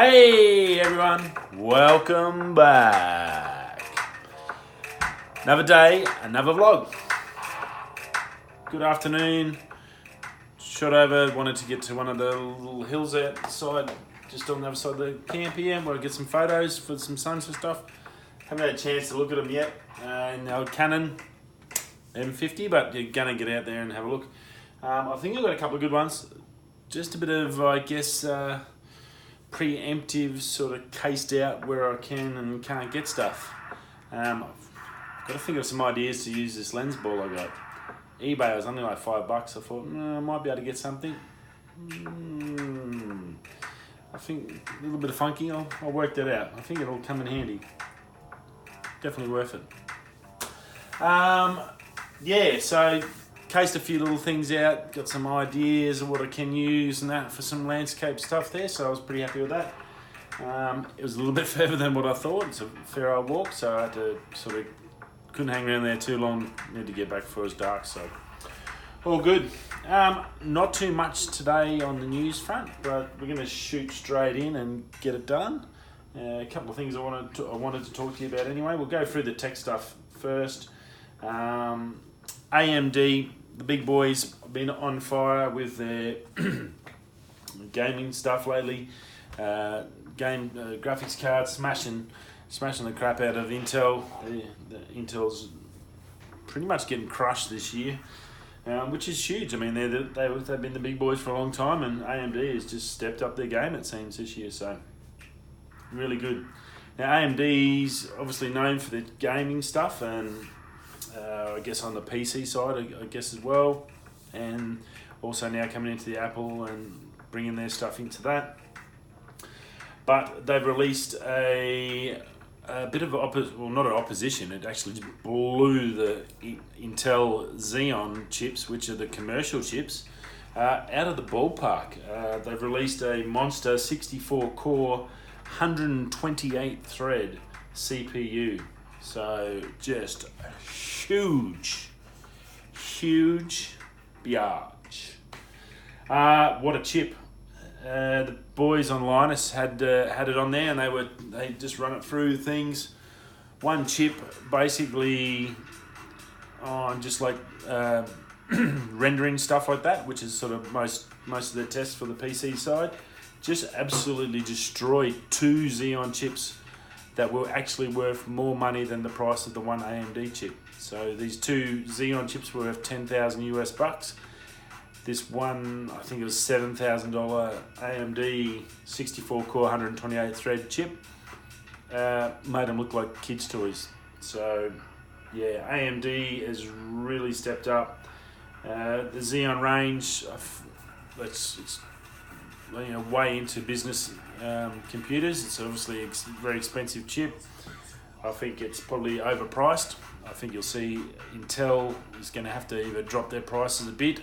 Hey everyone, welcome back. Another day, another vlog. Good afternoon. Shot over, wanted to get to one of the little hills outside, just on the other side of the camp here, where I get some photos for some sunset stuff. Haven't had a chance to look at them yet in the old Canon M50, but you're gonna get out there and have a look. I think I've got a couple of good ones. Just a bit of, I guess, preemptive sort of cased out where I can and can't get stuff. I've got to think of some ideas to use this lens ball I got. eBay was only like $5. I thought, I might be able to get something. I think a little bit of funky, I'll work that out. I think it'll come in handy. Definitely worth it. Yeah, so cased a few little things out, got some ideas of what I can use and that for some landscape stuff there, so I was pretty happy with that. It was a little bit further than what I thought. It's a fair old walk, so I had to couldn't hang around there too long, need to get back before it was dark, so all good. Not too much today on the news front, but we're going to shoot straight in and get it done. A couple of things I wanted to talk to you about anyway. We'll go through the tech stuff first. AMD, the big boys, have been on fire with their gaming stuff lately. Graphics cards smashing the crap out of Intel. Intel's pretty much getting crushed this year, which is huge. I mean, they've been the big boys for a long time, and AMD has just stepped up their game, it seems, this year. So really good. Now AMD's obviously known for their gaming stuff, and I guess on the PC side, I guess as well, and also now coming into the Apple and bringing their stuff into that. But they've released a bit of not an opposition. It actually just blew the Intel Xeon chips, which are the commercial chips, out of the ballpark. They've released a monster 64-core, 128-thread CPU. So just huge biatch. What a chip. The boys on Linus had it on there, and they just run it through things. One chip basically on just like rendering stuff like that, which is sort of most of the tests for the PC side. Just absolutely destroyed two Xeon chips that were actually worth more money than the price of the one AMD chip. So these two Xeon chips were worth $10,000 US. This one, I think it was $7,000 AMD 64-core 128-thread chip. Made them look like kids' toys. So yeah, AMD has really stepped up. The Xeon range, it's way into business computers. It's obviously a very expensive chip. I think it's probably overpriced. I think you'll see Intel is going to have to either drop their prices a bit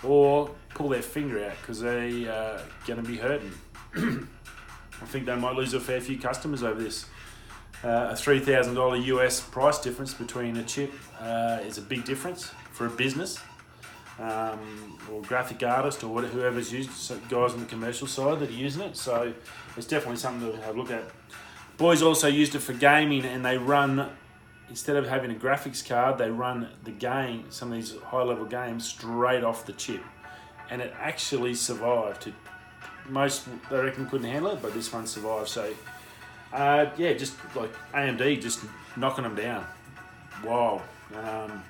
or pull their finger out, because they are going to be hurting. I think they might lose a fair few customers over this. A $3,000 US price difference between a chip is a big difference for a business. Or graphic artist, or whoever's used, guys on the commercial side that are using it. So it's definitely something to have a look at. Boys also used it for gaming, and they run, instead of having a graphics card, they run the game, some of these high-level games, straight off the chip. And it actually survived. Most, they reckon, couldn't handle it, but this one survived. So, yeah, just like AMD, just knocking them down. Wow.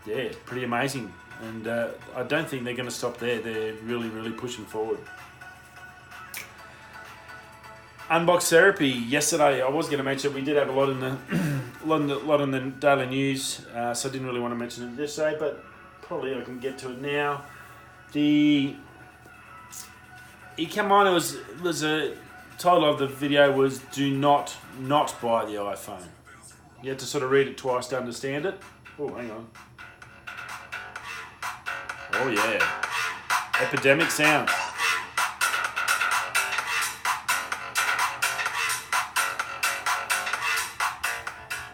Yeah, pretty amazing. And I don't think they're going to stop there. They're really pushing forward. Unbox therapy yesterday. I was going to mention, we did have a lot in the lot in the daily news, so I didn't really want to mention it yesterday, but probably I can get to it now. It came on. It was a title of the video was "Do not buy the iPhone." You had to sort of read it twice to understand it. Oh, hang on. Oh yeah, epidemic sounds.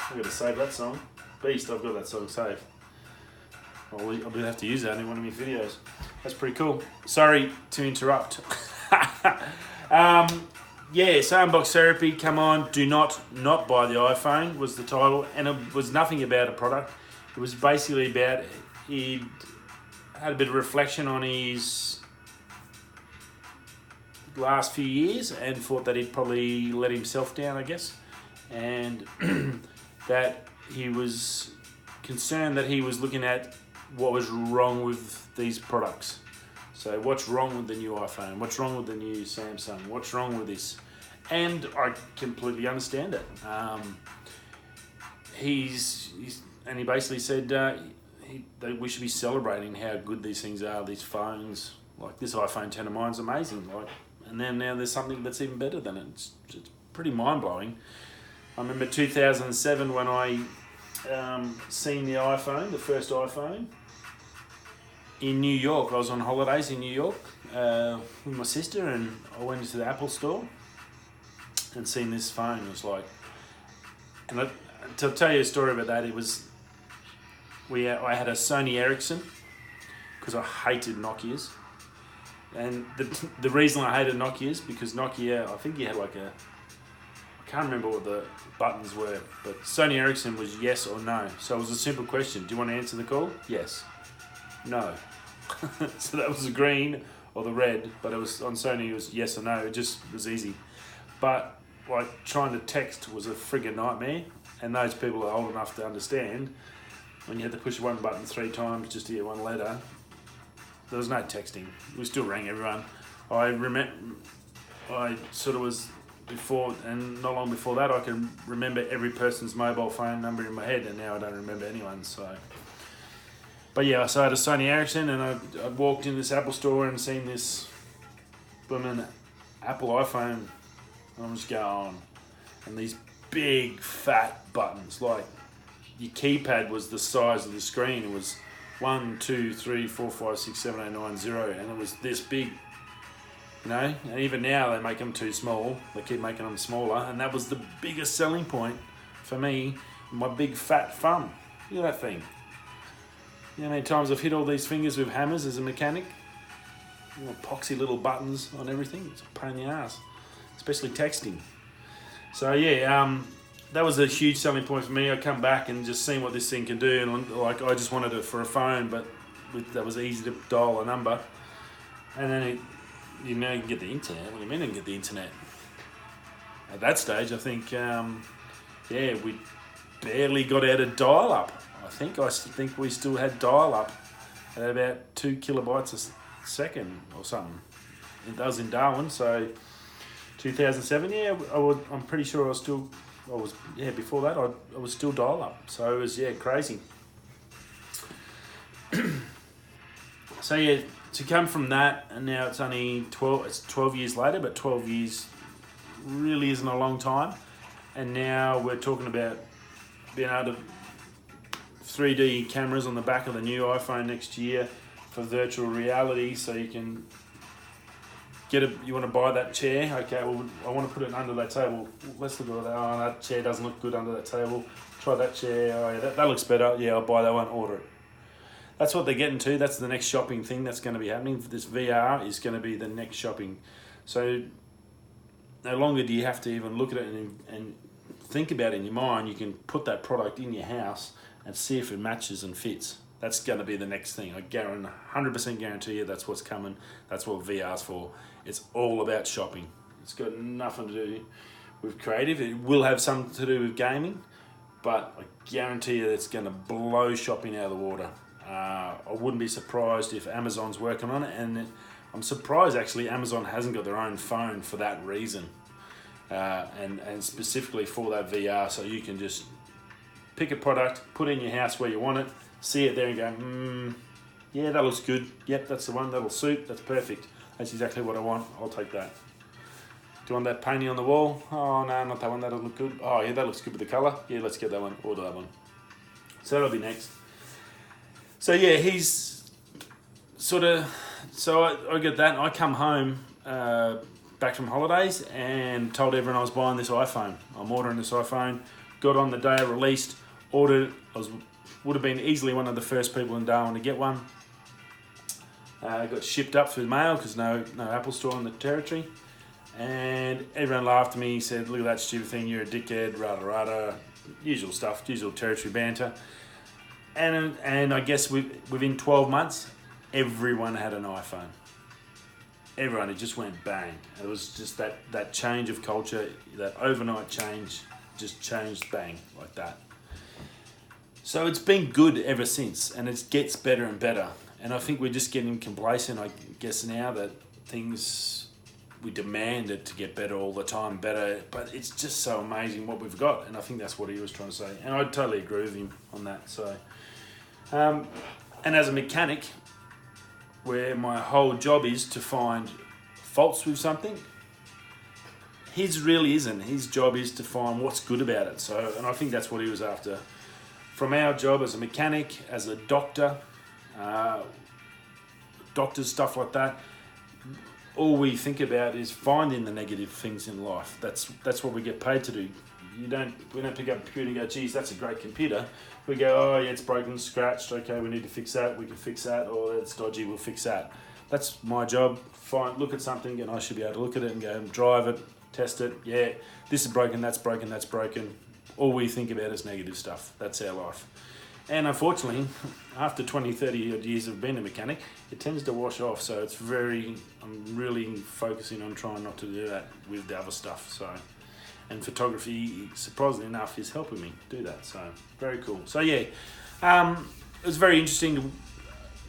I've got to save that song. Beast, I've got that song saved. I'll have to use that in one of my videos. That's pretty cool. Sorry to interrupt. yeah, so Unbox Therapy, come on, do not buy the iPhone was the title, and it was nothing about a product. It was basically about, he had a bit of reflection on his last few years and thought that he'd probably let himself down, I guess, and that he was concerned that he was looking at what was wrong with these products. So what's wrong with the new iPhone? What's wrong with the new Samsung? What's wrong with this? And I completely understand it. And he basically said that we should be celebrating how good these things are, these phones. Like this iPhone 10 of mine's amazing. Like, and then now there's something that's even better than it. It's pretty mind-blowing. I remember 2007 when I seen the iPhone, the first iPhone, in New York. I was on holidays in New York with my sister, and I went into the Apple store and seen this phone. It was like, and to tell you a story about that, it was, I had a Sony Ericsson because I hated Nokias. And the reason I hated Nokias, because Nokia, I think you had like I can't remember what the buttons were, but Sony Ericsson was yes or no. So it was a simple question. Do you want to answer the call? Yes. No. So that was the green or the red, but it was on Sony, it was yes or no. It just was easy. But like trying to text was a friggin' nightmare, and those people are old enough to understand when you had to push one button 3 times just to get one letter. There was no texting. We still rang everyone. I sort of was before, and not long before that, I can remember every person's mobile phone number in my head, and now I don't remember anyone's. So, but yeah, so I had a Sony Ericsson, and I walked in this Apple store and seen this blooming Apple iPhone, and I'm just going, and these big fat buttons, like your keypad was the size of the screen. It was 1, 2, 3, 4, 5, 6, 7, 8, 9, 0, and it was this big. You know, and even now they make them too small. They keep making them smaller, and that was the biggest selling point for me. My big fat thumb. Look at that thing. You know how many times I've hit all these fingers with hammers as a mechanic? You know, epoxy little buttons on everything. It's a pain in the ass, especially texting. So yeah, that was a huge selling point for me. I come back and just seeing what this thing can do, and like I just wanted it for a phone, but that was easy to dial a number, and then you know you can get the internet. What do you mean you can get the internet? At that stage, I think, we barely got out of dial-up. I think we still had dial-up at about 2 kilobytes a second or something. That was in Darwin, so 2007. Yeah, I'm pretty sure before that I was still dial-up. So it was crazy. So yeah. To come from that, and now it's only 12 years later, but 12 years really isn't a long time. And now we're talking about being able to 3D cameras on the back of the new iPhone next year for virtual reality, so you can you want to buy that chair? Okay, well, I want to put it under that table. Let's look at that. Oh, that chair doesn't look good under that table. Try that chair. Oh, yeah, that looks better. Yeah, I'll buy that one, order it. That's what they're getting to. That's the next shopping thing that's going to be happening. This VR is going to be the next shopping. So no longer do you have to even look at it and think about it in your mind. You can put that product in your house and see if it matches and fits. That's going to be the next thing. I 100% guarantee you that's what's coming. That's what VR's for. It's all about shopping. It's got nothing to do with creative. It will have something to do with gaming, but I guarantee you it's going to blow shopping out of the water. I wouldn't be surprised if Amazon's working on it, and I'm surprised actually Amazon hasn't got their own phone for that reason, and specifically for that VR, so you can just pick a product, put it in your house where you want it, see it there and go, yeah, that looks good, yep, that's the one, that'll suit, that's perfect, that's exactly what I want, I'll take that. Do you want that painting on the wall? Oh no, not that one, that'll look good. Oh yeah, that looks good with the colour, yeah, let's get that one, order that one. So that'll be next. So yeah, he's sort of, so I get that, and I come home back from holidays and told everyone I was buying this iPhone. I'm ordering this iPhone, got on the day it released, ordered it, would have been easily one of the first people in Darwin to get one. Got shipped up through the mail because no Apple store in the territory. and everyone laughed at me, said, look at that stupid thing, you're a dickhead, rada rada, usual stuff, usual territory banter. And I guess within 12 months, everyone had an iPhone. Everyone, it just went bang. It was just that change of culture, that overnight change, just changed bang like that. So it's been good ever since, and it gets better and better. And I think we're just getting complacent, I guess, now that things, we demand it to get better all the time, better, but it's just so amazing what we've got. And I think that's what he was trying to say. And I totally agree with him on that. So, and as a mechanic, where my whole job is to find faults with something, his really isn't. His job is to find what's good about it. So, and I think that's what he was after. From our job as a mechanic, as a doctor, doctors, stuff like that, all we think about is finding the negative things in life. That's what we get paid to do. We don't pick up a computer and go, geez, that's a great computer. We go, oh yeah, it's broken, scratched, okay, we need to fix that, we can fix that, or it's dodgy, we'll fix that. That's my job. Look at something, and I should be able to look at it and go, drive it, test it, yeah, this is broken, that's broken, that's broken. All we think about is negative stuff. That's our life. And unfortunately, after 20, 30 odd years of being a mechanic, it tends to wash off. So I'm really focusing on trying not to do that with the other stuff. So, and photography, surprisingly enough, is helping me do that. So very cool. So yeah, it was a very interesting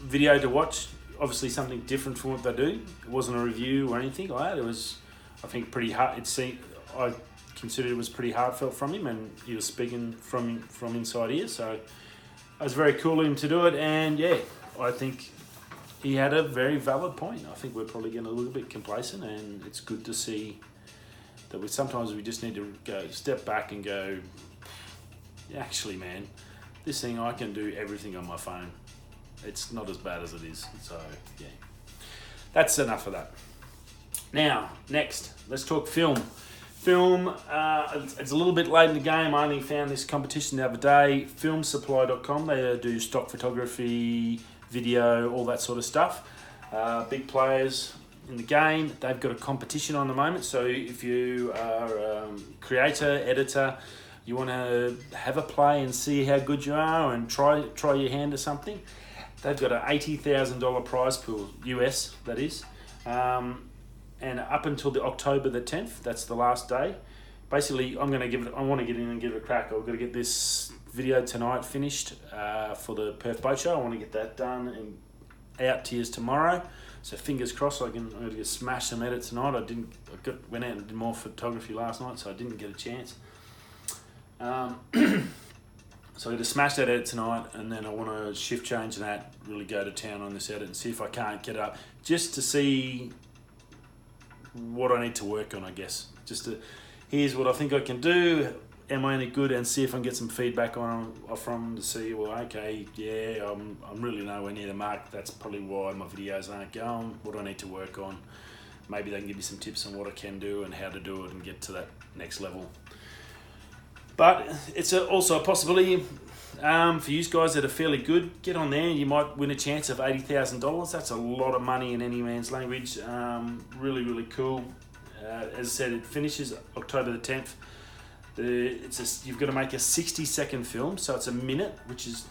video to watch. Obviously something different from what they do. It wasn't a review or anything like that. It was, I think, pretty hard. I considered it was pretty heartfelt from him, and he was speaking from inside here. So it was very cool of him to do it. And yeah, I think he had a very valid point. I think we're probably getting a little bit complacent, and it's good to see that sometimes we just need to go step back and go, actually, man, this thing, I can do everything on my phone. It's not as bad as it is. So yeah, that's enough of that. Now, next, let's talk film. It's a little bit late in the game. I only found this competition the other day. Filmsupply.com, they do stock photography, video, all that sort of stuff. Big players in the game. They've got a competition on the moment. So if you are a creator, editor, you want to have a play and see how good you are and try your hand at something, they've got an $80,000 prize pool, US that is. And up until the October the 10th, that's the last day. Basically, I want to get in and give it a crack. I've got to get this video tonight finished for the Perth Boat Show. I want to get that done and out to you tomorrow. So fingers crossed, I'm going to smash some edits tonight. Went out and did more photography last night, so I didn't get a chance. So I'm going to smash that edit tonight, and then I want to shift change that, really go to town on this edit and see if I can't get it up, just to see what I need to work on, I guess. Here's what I think I can do. Am I any good? And see if I can get some feedback from them to see, well, okay, yeah, I'm really nowhere near the mark. That's probably why my videos aren't going. What do I need to work on? Maybe they can give me some tips on what I can do and how to do it and get to that next level. But it's also a possibility for you guys that are fairly good. Get on there, you might win a chance of $80,000. That's a lot of money in any man's language. Really, really cool. As I said, it finishes October the 10th. You've got to make a 60-second film, so it's a minute, which is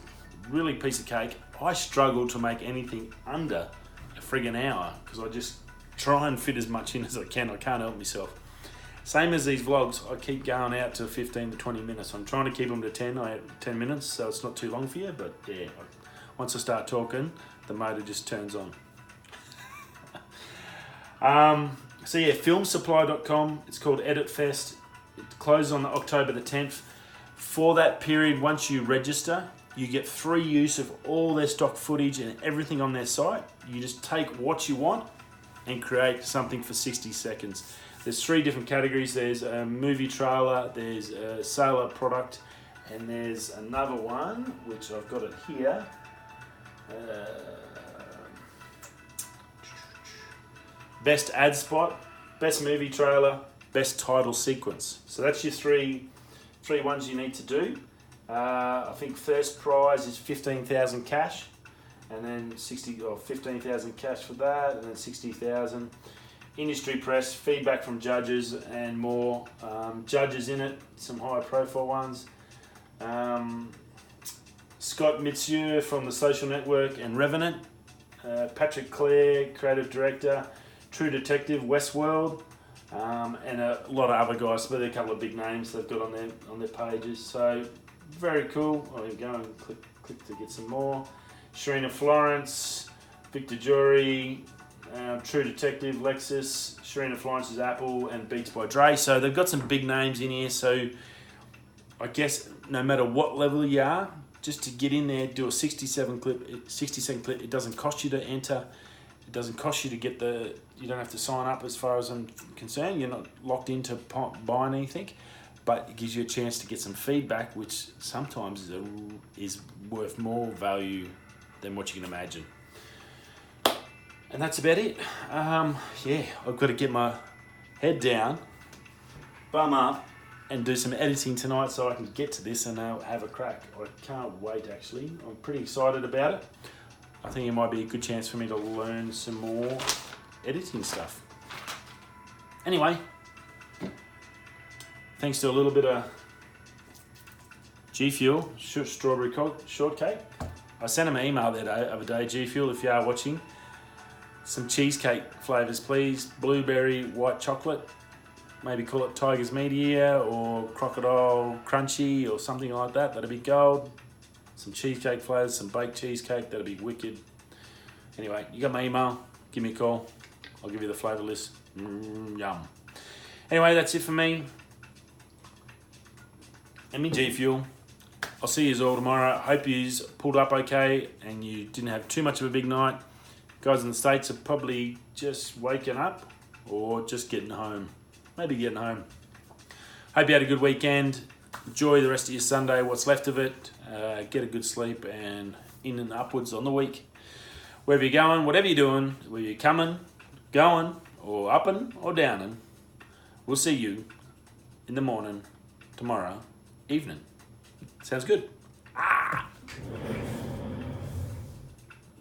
really a piece of cake. I struggle to make anything under a friggin' hour because I just try and fit as much in as I can. I can't help myself. Same as these vlogs, I keep going out to 15 to 20 minutes. I'm trying to keep them to 10 minutes, so it's not too long for you, but yeah, once I start talking, the motor just turns on. So yeah, filmsupply.com, it's called Edit Fest. It closes on October the 10th. For that period, once you register, you get free use of all their stock footage and everything on their site. You just take what you want and create something for 60 seconds. There's 3 different categories. There's a movie trailer, there's a sailor product, and there's another one, which I've got it here. Best ad spot, best movie trailer, best title sequence. So that's your three ones you need to do. I think first prize is 15,000 cash, and then 15,000 cash for that, and then 60,000. industry press, feedback from judges and more. Judges in it, some high profile ones. Scott Mitzier from The Social Network and Revenant. Patrick Clare, creative director. True Detective, Westworld. And a lot of other guys, but a couple of big names they've got on their pages. So very cool. I'll go and click to get some more. Sharina Florence, Victor Jury, True Detective, Lexus, Sharina Florence's Apple, and Beats by Dre. So they've got some big names in here. So I guess no matter what level you are, just to get in there, do a 60-second clip. It doesn't cost you to enter. It doesn't cost you to get you don't have to sign up as far as I'm concerned. You're not locked into buying anything, but it gives you a chance to get some feedback, which sometimes is worth more value than what you can imagine. And that's about it. Yeah, I've got to get my head down, bum up, and do some editing tonight so I can get to this and have a crack. I can't wait, actually. I'm pretty excited about it. I think it might be a good chance for me to learn some more editing stuff. Anyway, thanks to a little bit of G Fuel strawberry shortcake. I sent him an email the other day, G Fuel, if you are watching. Some cheesecake flavours, please. Blueberry, white chocolate. Maybe call it Tiger's Media or Crocodile Crunchy or something like that. That'd be gold. Some cheesecake flavours, some baked cheesecake. That'd be wicked. Anyway, you got my email. Give me a call. I'll give you the flavour list. Yum. Anyway, that's it for me. And me G Fuel. I'll see you all tomorrow. Hope you pulled up okay and you didn't have too much of a big night. Guys in the States are probably just waking up or just getting home. Maybe getting home. Hope you had a good weekend. Enjoy the rest of your Sunday, what's left of it. Get a good sleep and in and upwards on the week. Wherever you're going, whatever you're doing, whether you're coming, going, or upping or downing, we'll see you in the morning, tomorrow, evening. Sounds good? Ah!